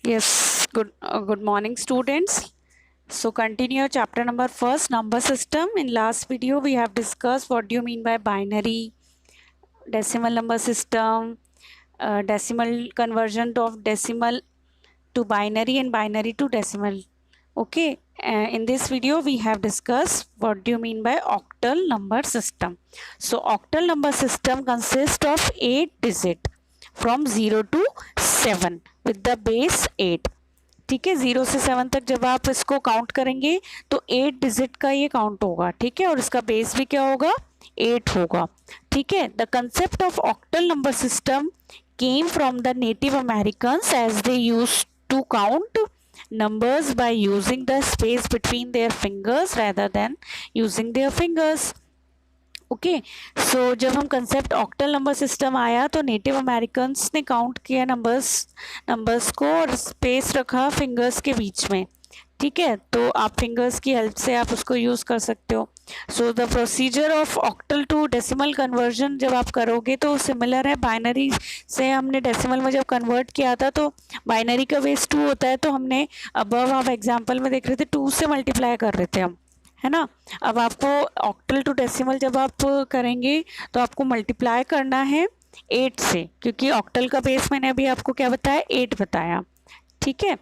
Yes, good morning, students. So continue chapter number first, number system. In last video, we have discussed what do you mean by binary, decimal number system, decimal conversion of decimal to binary and binary to decimal. Okay. In this video, we have discussed what do you mean by octal number system. So octal number system consists of 8 digit from 0 to 7 with the base 8. ठीक है, 0 से 7 तक जब आप इसको count करेंगे तो 8 digit का ये काउंट होगा. ठीक है, और इसका बेस भी क्या होगा, 8 होगा. ठीक है, the concept of octal number system came from the Native Americans as they used to count numbers by using the space between their fingers rather than using their fingers. Okay, so जब हम concept octal number system आया तो native Americans ने count किया numbers को और space रखा fingers के बीच में. ठीक है, तो आप फिंगर्स की हेल्प से आप उसको यूज़ कर सकते हो. So the procedure of octal to decimal conversion जब आप करोगे तो सिमिलर है. बाइनरी से हमने डेसिमल में जब कन्वर्ट किया था तो बाइनरी का बेस 2 होता है, तो हमने अबव आप एग्जाम्पल में देख रहे थे 2 से मल्टीप्लाई कर रहे थे हम, है ना. अब आपको ऑक्टल टू डेसिमल जब आप करेंगे तो आपको मल्टीप्लाई करना है 8 से, क्योंकि ऑक्टल का बेस मैंने अभी आपको क्या बताया, 8 बताया. ठीक है,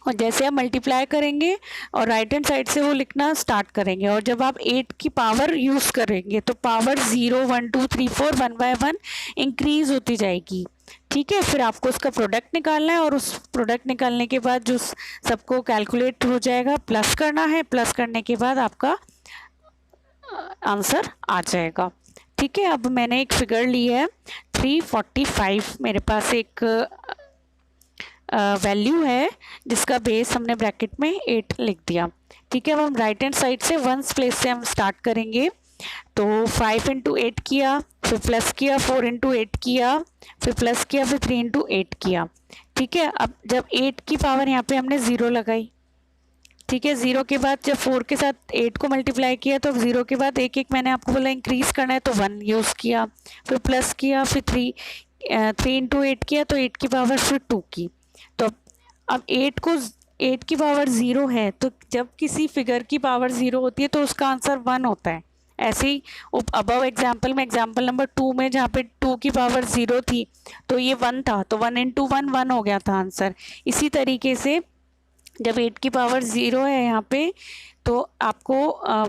और जैसे आप मल्टीप्लाई करेंगे और राइट हैंड साइड से वो लिखना स्टार्ट करेंगे, और जब आप 8 की पावर यूज़ करेंगे तो पावर 0 1 2 3 4 1 बाय 1 इंक्रीज होती जाएगी. ठीक है, फिर आपको उसका प्रोडक्ट निकालना है और उस प्रोडक्ट निकालने के बाद जो सबको कैलकुलेट हो जाएगा प्लस करना है. प्लस करने के बाद आपका आंसर आ जाएगा. ठीक है, अब मैंने एक फिगर ली है 345. मेरे पास एक वैल्यू है जिसका बेस हमने ब्रैकेट में 8 लिख दिया. ठीक है, अब हम राइट हैंड साइड से वंस प्लेस से हम स्टार्ट करेंगे. तो 5 इंटू 8 किया, फिर प्लस किया, 4 इंटू 8 किया, फिर प्लस किया, फिर 3 इंटू 8 किया. ठीक है, अब जब 8 की पावर यहाँ पे हमने 0 लगाई. ठीक है, 0 के बाद जब 4 के साथ 8 को मल्टीप्लाई किया तो 0 के बाद एक एक मैंने आपको बोला इंक्रीज करना है तो 1 यूज़ किया, फिर प्लस किया, फिर 3 इंटू 8 किया तो 8 की पावर फिर 2 की. तो अब 8 की पावर 0 है, तो जब किसी फिगर की पावर 0 होती है तो उसका आंसर 1 होता है. ऐसे ही अबव एग्जाम्पल में एग्जाम्पल नंबर 2 में जहाँ पे 2 की पावर 0 थी तो ये 1 था, तो 1 इंटू 1 1 हो गया था आंसर. इसी तरीके से जब 8 की पावर 0 है यहाँ पे तो आपको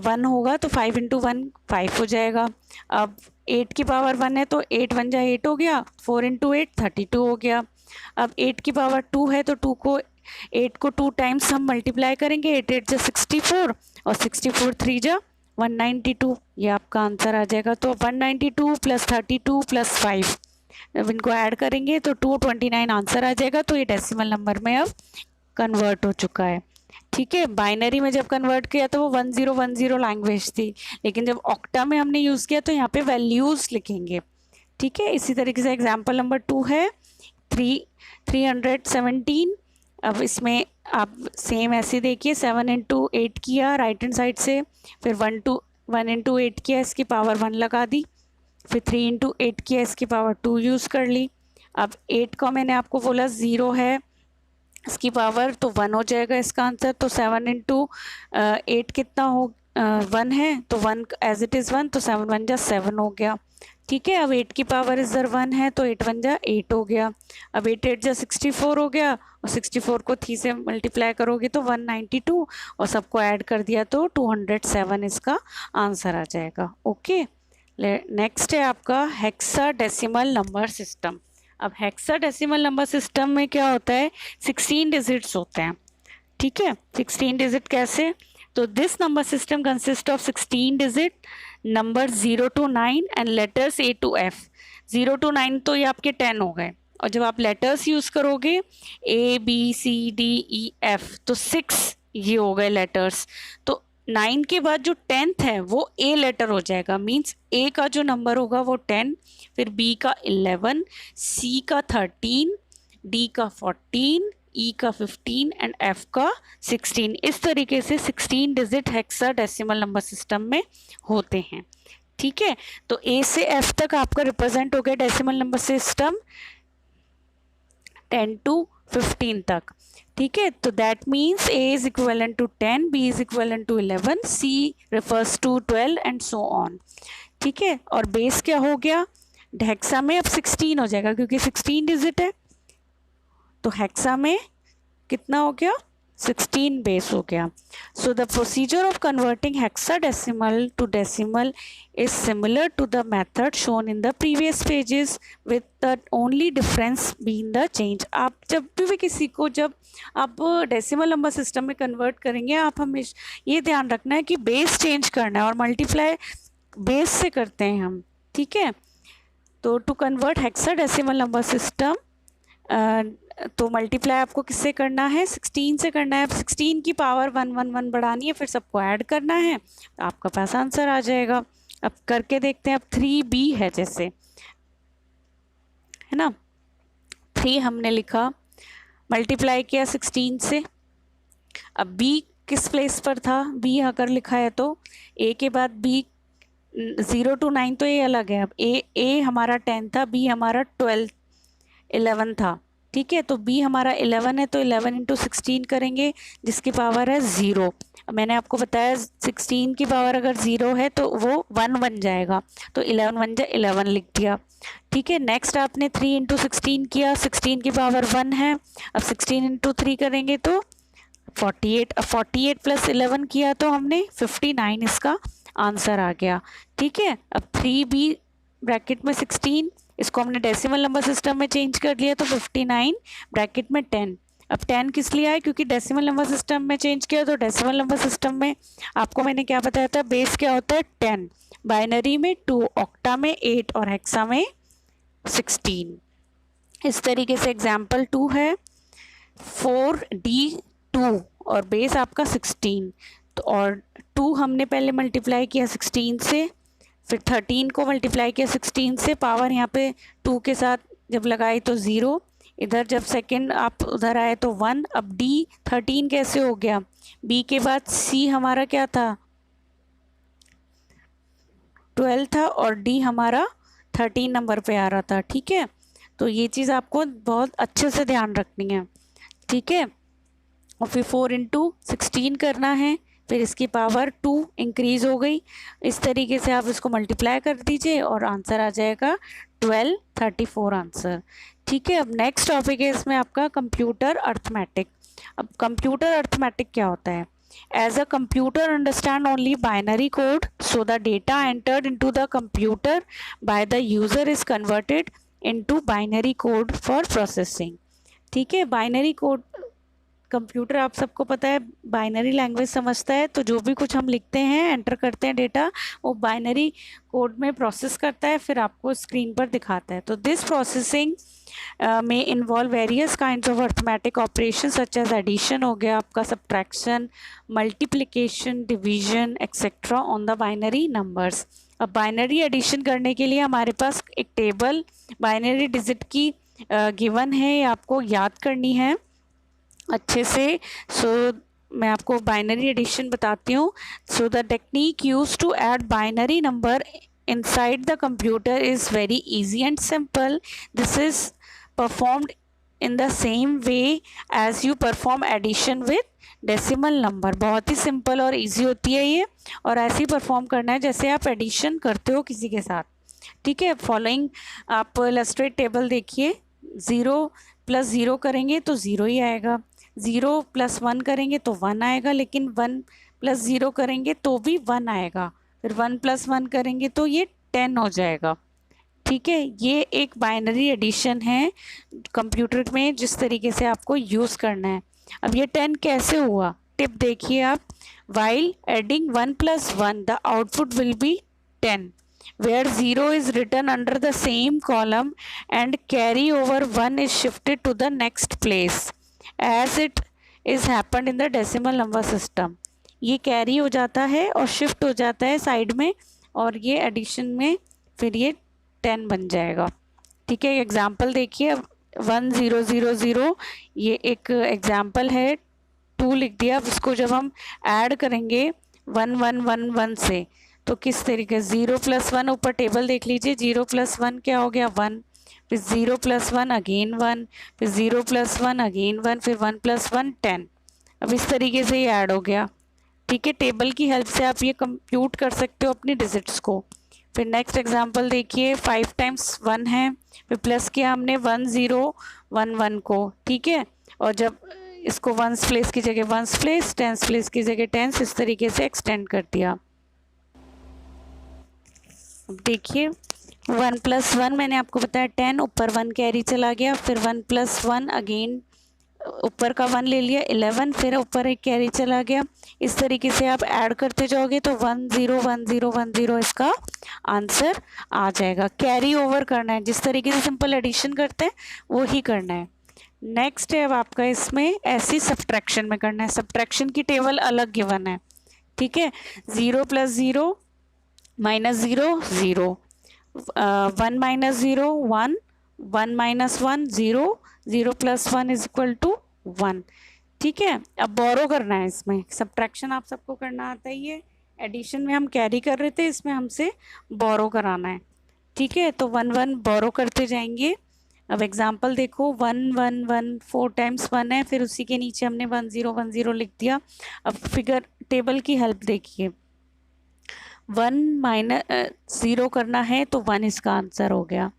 1 होगा, तो 5 इंटू 1 5 हो जाएगा. अब 8 की पावर 1 है तो 8 1 जा 8 हो गया, 4 इंटू 8 32 हो गया. अब 8 की पावर 2 है तो 8 को 2 टाइम्स हम मल्टीप्लाई करेंगे, 8 8 जा 64 और 64 3 जा 192. ये आपका आंसर आ जाएगा. तो 192 प्लस 32 प्लस 5 अब इनको ऐड करेंगे तो 229 आंसर आ जाएगा. तो ये डेसिमल नंबर में अब कन्वर्ट हो चुका है. ठीक है, बाइनरी में जब कन्वर्ट किया तो वो 1010 लैंग्वेज थी, लेकिन जब ऑक्टा में हमने यूज़ किया तो यहाँ पे वैल्यूज़ लिखेंगे. ठीक है, इसी तरीके से एग्जाम्पल नंबर 2 है 317. अब इसमें आप सेम ऐसे देखिए 7 इंटू 8 किया राइट हैंड साइड से, फिर 1 इंटू 8 किया, इसकी पावर 1 लगा दी, फिर 3 इंटू 8 किया, इसकी पावर 2 यूज़ कर ली. अब 8 का मैंने आपको बोला 0 है, इसकी पावर तो 1 हो जाएगा इसका आंसर. तो 7 इंटू 8 कितना हो 1 है, तो 1 एज इट इज़ 1, तो 7 1 जा 7 हो गया. ठीक है, अब 8 की पावर इधर 1 है तो 8 1 जा 8 हो गया. अब 8 8 जा 64 हो गया, और 64 को 3 से मल्टीप्लाई करोगे तो 192 और सबको ऐड कर दिया तो 207 इसका आंसर आ जाएगा. ओके, नेक्स्ट है आपका हेक्साडेसिमल नंबर सिस्टम. अब हेक्साडेसिमल नंबर सिस्टम में क्या होता है, 16 डिजिट्स होते हैं. ठीक है, 16 डिजिट कैसे, तो this number system consist of 16 digit number 0 to 9 and letters A to F. 0 to 9 तो ये आपके 10 हो गए, और जब आप लेटर्स यूज़ करोगे A B C D E F तो 6 ये हो गए लेटर्स. तो 9 के बाद जो 10th है वो A लेटर हो जाएगा, मीन्स A का जो नंबर होगा वो 10, फिर B का 11, C का 13, D का 14, E का 15 एंड F का 16. इस तरीके से 16 डिजिट हेक्साडेसिमल नंबर सिस्टम में होते हैं. ठीक है, तो A से F तक आपका रिप्रेजेंट हो गया डेसिमल नंबर सिस्टम 10 to 15 तक, ठीक है। तो that means A is equivalent to 10, B is equivalent to 11, C refers to 12 and so on, ठीक है। और बेस क्या हो गया, हेक्सा में अब 16 हो जाएगा क्योंकि 16 डिजिट है, तो हेक्सा में कितना हो गया, 16 बेस हो गया। So the procedure of converting hexadecimal to decimal is similar to the method shown in the previous pages with the only difference being the change. आप जब भी किसी को जब आप डेसिमल नंबर सिस्टम में कन्वर्ट करेंगे, आप हमेशा ये ध्यान रखना है कि बेस चेंज करना है और मल्टीप्लाई बेस से करते हैं हम, ठीक है। तो to convert hexadecimal number system तो मल्टीप्लाई आपको किससे करना है, 16 से करना है। 16 की पावर 111 बढ़ानी है, फिर सबको ऐड करना है, तो आपका पास आंसर आ जाएगा। अब करके देखते हैं। अब 3b है जैसे, है ना, 3 हमने लिखा, मल्टीप्लाई किया 16 से। अब b किस प्लेस पर था, b अगर लिखा है तो a के बाद b 0 to 9 तो ये अलग है। अब a हमारा 10 था, b हमारा 11 था, ठीक है। तो b हमारा 11 है, तो 11 इंटू 16 करेंगे जिसकी पावर है 0। मैंने आपको बताया 16 की पावर अगर 0 है तो वो 1 बन जाएगा, तो 11 बन जाए 11 लिख दिया, ठीक है। नेक्स्ट आपने 3 इंटू 16 किया, 16 की पावर 1 है, अब 16 इंटू 3 करेंगे तो 48, अब 48 प्लस 11 किया तो हमने 59 इसका आंसर आ गया, ठीक है। अब 3b ब्रैकेट में 16, इसको हमने डेसिमल नंबर सिस्टम में चेंज कर लिया तो 59 ब्रैकेट में 10। अब 10 किस लिए आया, क्योंकि डेसिमल नंबर सिस्टम में चेंज किया, तो डेसिमल नंबर सिस्टम में आपको मैंने क्या बताया था, बेस क्या होता है 10, बाइनरी में 2, ऑक्टा में 8 और हेक्सा में 16। इस तरीके से एग्जाम्पल 2 है 4d2 और बेस आपका 16, तो और 2 हमने पहले मल्टीप्लाई किया 16 से, फिर 13 को मल्टीप्लाई किया 16 से, पावर यहाँ पे 2 के साथ जब लगाई तो 0, इधर जब सेकंड आप उधर आए तो 1। अब d 13 कैसे हो गया, b के बाद c हमारा क्या था 12 था और d हमारा 13 नंबर पे आ रहा था, ठीक है। तो ये चीज़ आपको बहुत अच्छे से ध्यान रखनी है, ठीक है। और फिर 4 इंटू 16 करना है, फिर इसकी पावर 2 इंक्रीज हो गई। इस तरीके से आप इसको मल्टीप्लाई कर दीजिए और आंसर आ जाएगा 1234 आंसर, ठीक है। अब नेक्स्ट टॉपिक है इसमें आपका कंप्यूटर अर्थमेटिक। अब कंप्यूटर अर्थमेटिक क्या होता है, as a computer understand only binary code, so the data entered into the computer by the user is converted into binary code for processing, ठीक है। बाइनरी कोड, कंप्यूटर आप सबको पता है बाइनरी लैंग्वेज समझता है, तो जो भी कुछ हम लिखते हैं एंटर करते हैं डेटा, वो बाइनरी कोड में प्रोसेस करता है, फिर आपको स्क्रीन पर दिखाता है। तो दिस प्रोसेसिंग में involve various kinds of arithmetic operation such as addition हो गया आपका, subtraction, multiplication, division etcetera on the binary numbers. अब बाइनरी एडिशन करने के लिए हमारे पास एक टेबल बाइनरी डिजिट की गिवन है, आपको याद करनी है अच्छे से। सो मैं आपको बाइनरी एडिशन बताती हूँ। So the technique use to add binary number inside the computer is very easy and simple. This is performed in the same way as you perform addition with decimal number. बहुत ही simple और easy होती है ये, और ऐसे ही perform करना है जैसे आप एडिशन करते हो किसी के साथ, ठीक है। फॉलोइंग आप इलस्ट्रेट टेबल देखिए, 0 + 0 करेंगे तो 0 ही आएगा, 0 + 1 करेंगे तो 1 आएगा, लेकिन 1 + 0 करेंगे तो भी 1 आएगा, फिर 1 + 1 करेंगे तो ये 10 हो जाएगा, ठीक है। ये एक बाइनरी एडिशन है कंप्यूटर में, जिस तरीके से आपको यूज़ करना है। अब ये 10 कैसे हुआ, टिप देखिए आप, while adding 1 + 1 the output will be 10 where 0 is written under the same column and carry over 1 is shifted to the next place as it is happened in the decimal number system. ये carry हो जाता है और shift हो जाता है side में, और ये एडिशन में फिर ये 10 बन जाएगा, ठीक है। एग्जाम्पल देखिए, 1 0 0 0 ये एक एग्जाम्पल है, 2 लिख दिया। अब इसको जब हम ऐड करेंगे 1 1 1 1 से, तो किस तरीके 0 + 1, ऊपर टेबल देख लीजिए, 0 + 1 क्या हो गया 1, फिर 0 + 1 अगेन 1, फिर 0 + 1 अगेन 1, फिर 1 + 1 10। अब इस तरीके से ये ऐड हो गया। ठीक है, टेबल की हेल्प से आप ये कंप्यूट कर सकते हो अपनी डिजिट्स को। फिर नेक्स्ट एग्जांपल देखिए, 5 × 1 है, फिर प्लस किया हमने 1 0 1 1 को। ठीक है, और जब इसको वंस प्लेस की जगह वंस प्लेस, टेंस प्लेस की जगह टेंस, इस तरीके से एक्सटेंड कर दिया। अब देखिए 1 + 1 मैंने आपको बताया 10, ऊपर 1 कैरी चला गया, फिर 1 + 1 अगेन ऊपर का 1 ले लिया 11, फिर ऊपर एक कैरी चला गया। इस तरीके से आप ऐड करते जाओगे तो 1 0 1 0 1 0 इसका आंसर आ जाएगा। कैरी ओवर करना है, जिस तरीके से सिंपल एडिशन करते हैं वो ही करना है। नेक्स्ट है अब आपका इसमें ऐसी सब्ट्रैक्शन में करना है। सब्ट्रैक्शन की टेबल अलग गिवन है। ठीक है, 0 + 0 -0 0, 1 - 0 1, 1 - 1 0, 0 + 1 = 1। ठीक है, अब बोरो करना है इसमें। सब्ट्रैक्शन आप सबको करना आता ही है, एडिशन में हम कैरी कर रहे थे, इसमें हमसे बोरो कराना है। ठीक है, तो 1 1 बोरो करते जाएंगे। अब एग्जांपल देखो, 1 1 1 4 टाइम्स 1 है, फिर उसी के नीचे हमने 1 0 1 0 लिख दिया। अब फिगर टेबल की हेल्प देखिए, 1 - 0 करना है तो 1 इसका आंसर हो गया।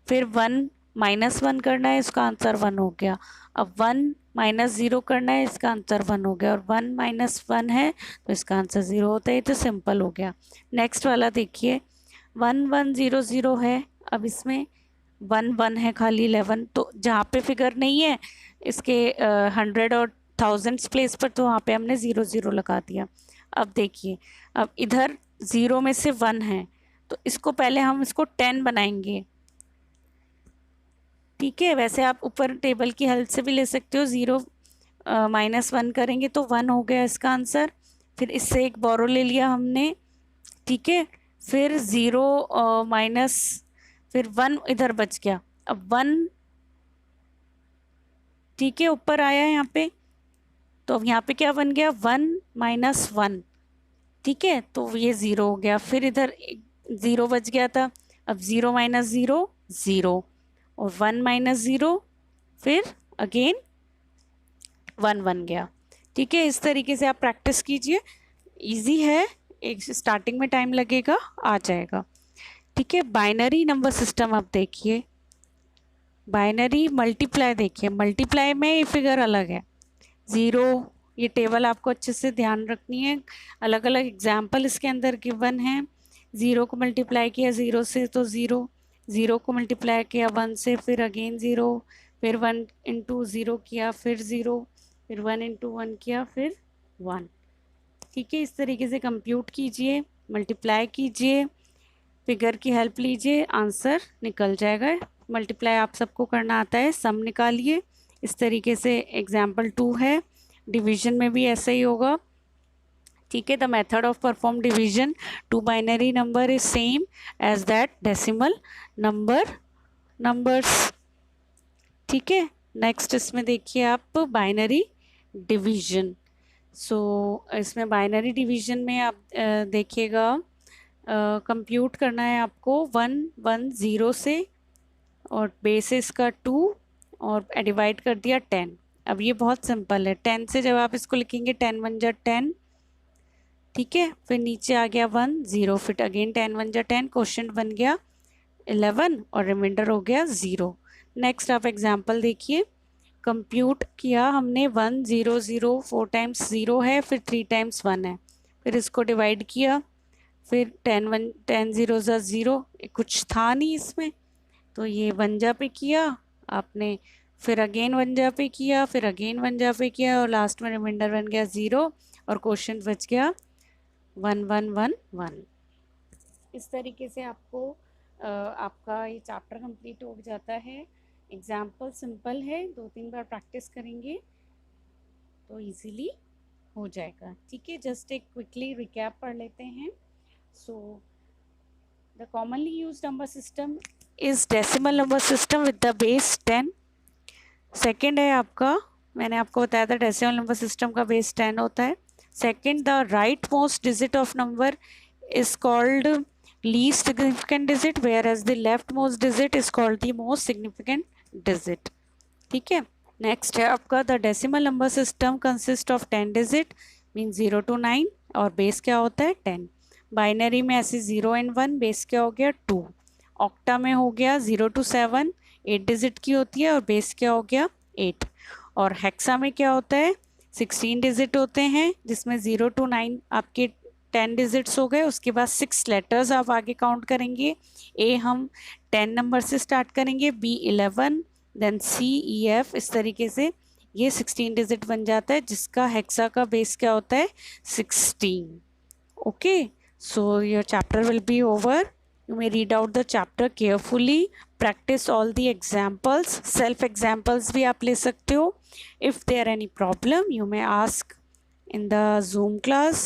फिर 1 - 1 करना है, इसका आंसर 1 हो गया। अब 1 - 0 करना है, इसका आंसर 1 हो गया। और 1 - 1 है तो इसका आंसर 0 होता है, तो सिंपल हो गया। नेक्स्ट वाला देखिए, 1 1 0 0 है। अब इसमें 1 1 है खाली 11, तो जहाँ पे फिगर नहीं है इसके 100 और थाउजेंड्स प्लेस पर, तो वहाँ पे हमने 0 0 लगा दिया। अब देखिए, अब इधर 0 में से 1 है, तो इसको पहले हम इसको 10 बनाएंगे। ठीक है, वैसे आप ऊपर टेबल की हेल्प से भी ले सकते हो। 0 - 1 करेंगे तो 1 हो गया इसका आंसर। फिर इससे एक बोरो ले लिया हमने। ठीक है, फिर 0 माइनस, फिर 1 इधर बच गया। अब 1, ठीक है, ऊपर आया यहाँ पे, तो अब यहाँ पे क्या बन गया, 1 - 1। ठीक है, तो ये 0 हो गया। फिर इधर 0 बच गया था। अब 0 - 0 0, और 1 - 0, फिर अगेन 1 बन गया। ठीक है, इस तरीके से आप प्रैक्टिस कीजिए, इजी है, एक स्टार्टिंग में टाइम लगेगा, आ जाएगा। ठीक है, बाइनरी नंबर सिस्टम आप देखिए, बाइनरी मल्टीप्लाई देखिए, मल्टीप्लाई में ये फिगर अलग है। 0, ये टेबल आपको अच्छे से ध्यान रखनी है, अलग अलग एग्जाम्पल इसके अंदर गिवन है। 0 को मल्टीप्लाई किया 0 से तो 0, 0 को मल्टीप्लाई किया 1 से, फिर अगेन 0, फिर 1 × 0 किया, फिर 0, फिर 1 × 1 किया, फिर 1। ठीक है, इस तरीके से कंप्यूट कीजिए, मल्टीप्लाई कीजिए, फिगर की हेल्प लीजिए, आंसर निकल जाएगा। मल्टीप्लाई आप सबको करना आता है, सम निकालिए। इस तरीके से एग्जाम्पल 2 है, डिवीजन में भी ऐसा ही होगा। ठीक है, the method of perform division to binary number is same as that decimal numbers. ठीक है, नेक्स्ट इसमें देखिए आप बाइनरी डिवीजन। सो इसमें बाइनरी डिवीजन में आप देखिएगा, कंप्यूट करना है आपको 1 1 0 से, और बेस इसका 2, और डिवाइड कर दिया 10। अब ये बहुत सिंपल है, 10 से जब आप इसको लिखेंगे 10 1 जा 10। ठीक है, फिर नीचे आ गया 1 0, फिर अगेन 10 1 जा 10, क्वेश्चन बन गया 11, और रिमाइंडर हो गया 0। नेक्स्ट आप एग्जाम्पल देखिए, कंप्यूट किया हमने 1 0 0, 4 टाइम्स 0 है, फिर 3 टाइम्स 1 है, फिर इसको डिवाइड किया, फिर 10 1 10 0 जा 0, कुछ था नहीं इसमें, तो ये 1 जा पे किया आपने, फिर अगेन 1 जा पे किया, फिर अगेन 1 जा पे किया, और लास्ट में रिमाइंडर बन गया 0, और क्वेश्चन बच गया 1 1 1 1। इस तरीके से आपको आपका ये चैप्टर कंप्लीट हो जाता है। एग्जाम्पल सिंपल है, 2-3 बार प्रैक्टिस करेंगे तो इजीली हो जाएगा। ठीक है, जस्ट एक क्विकली रिकैप पढ़ लेते हैं। So the commonly used number system is decimal number system with the base 10। Second है आपका, मैंने आपको बताया था डेसिमल नंबर सिस्टम का बेस 10 होता है। Second, the right most digit of number is called least significant digit, whereas the leftmost digit is called the most significant digit. ठीक है. नेक्स्ट है आपका the decimal number system consist of 10 digit mean 0 to 9 और base क्या होता है 10. Binary में ऐसे 0 and 1, बेस क्या हो गया 2. ऑक्टा में हो गया 0 to 7 8 डिजिट की होती है और बेस क्या हो गया 8. और हेक्सा में क्या होता है 16 डिजिट होते हैं जिसमें 0 to 9 आपके 10 डिजिट्स हो गए. उसके बाद 6 लेटर्स आप आगे काउंट करेंगे. ए हम 10 नंबर से स्टार्ट करेंगे, बी 11, देन सी ई एफ, इस तरीके से ये 16 डिजिट बन जाता है जिसका हेक्सा का बेस क्या होता है 16. Okay, so your chapter will be over. You may read out the chapter carefully, practice all the examples, self examples भी आप ले सकते हो. If there any problem you may ask in the Zoom class.